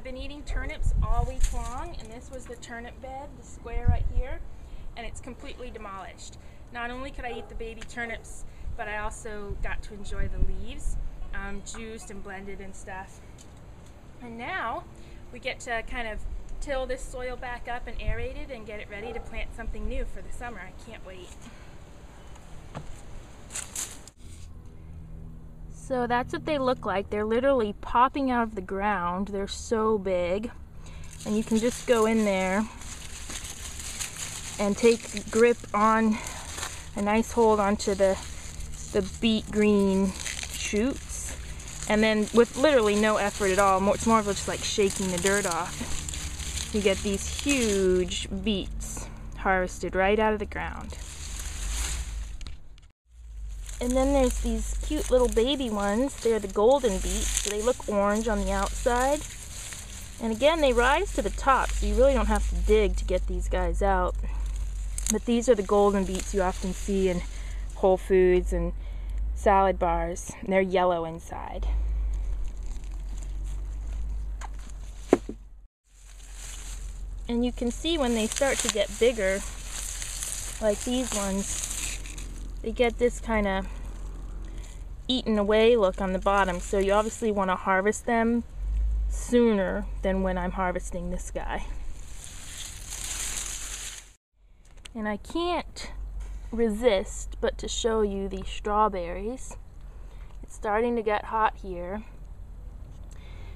been eating turnips all week long, and this was the turnip bed, the square right here, and it's completely demolished. Not only could I eat the baby turnips, but I also got to enjoy the leaves, juiced and blended and stuff. And now we get to kind of till this soil back up and aerate it and get it ready to plant something new for the summer. I can't wait. So that's what they look like. They're literally popping out of the ground. They're so big. And you can just go in there and take grip on a nice hold onto the beet green shoots. And then with literally no effort at all, it's more of just like shaking the dirt off, you get these huge beets harvested right out of the ground. And then there's these cute little baby ones. They're the golden beets. They look orange on the outside. And again, they rise to the top, so you really don't have to dig to get these guys out. But these are the golden beets you often see in Whole Foods and salad bars. And they're yellow inside. And you can see when they start to get bigger, like these ones, they get this kind of eaten away look on the bottom, so you obviously want to harvest them sooner than when I'm harvesting this guy. And I can't resist but to show you these strawberries. It's starting to get hot here,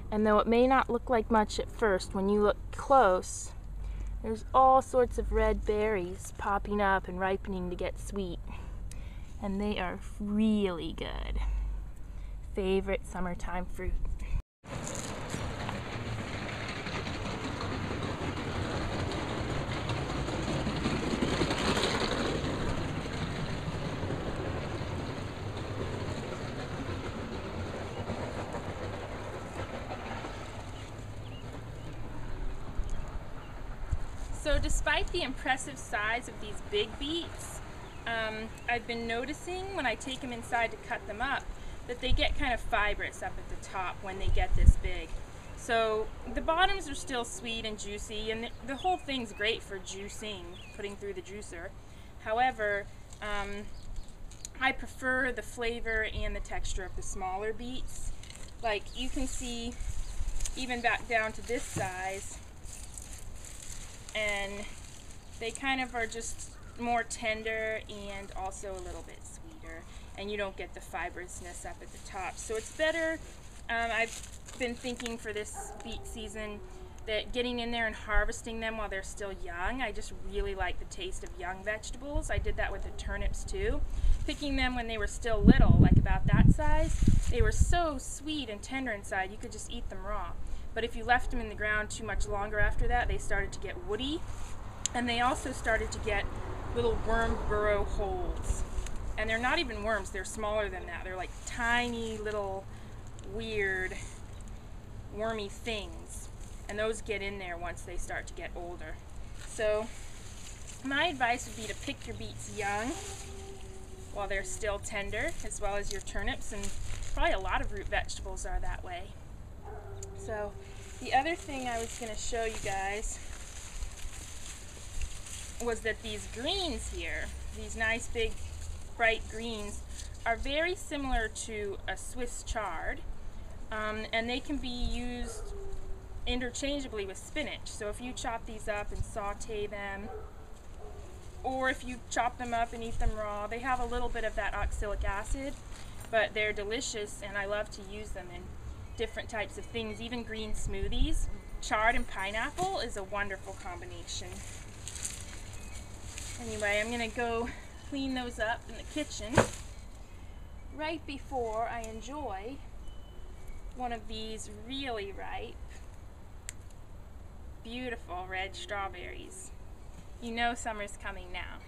and though it may not look like much at first, when you look close, there's all sorts of red berries popping up and ripening to get sweet. And they are really good. Favorite summertime fruit. So despite the impressive size of these big beets, I've been noticing when I take them inside to cut them up that they get kind of fibrous up at the top when they get this big. So the bottoms are still sweet and juicy, and the whole thing's great for juicing, putting through the juicer. However, I prefer the flavor and the texture of the smaller beets. Like you can see even back down to this size, and they kind of are just more tender and also a little bit sweeter, and you don't get the fibrousness up at the top. So it's better, I've been thinking for this beet season that getting in there and harvesting them while they're still young. I just really like the taste of young vegetables. I did that with the turnips too. Picking them when they were still little, like about that size, they were so sweet and tender inside, you could just eat them raw. But if you left them in the ground too much longer after that, they started to get woody, and they also started to get little worm burrow holes. And they're not even worms, they're smaller than that. They're like tiny little weird wormy things, and those get in there once they start to get older. So my advice would be to pick your beets young while they're still tender, as well as your turnips, and probably a lot of root vegetables are that way. So the other thing I was going to show you guys was that these greens here, these nice big bright greens, are very similar to a Swiss chard, and they can be used interchangeably with spinach. So if you chop these up and saute them, or if you chop them up and eat them raw, they have a little bit of that oxalic acid, but they're delicious, and I love to use them in different types of things, even green smoothies. Chard and pineapple is a wonderful combination. Anyway, I'm going to go clean those up in the kitchen right before I enjoy one of these really ripe, beautiful red strawberries. You know summer's coming now.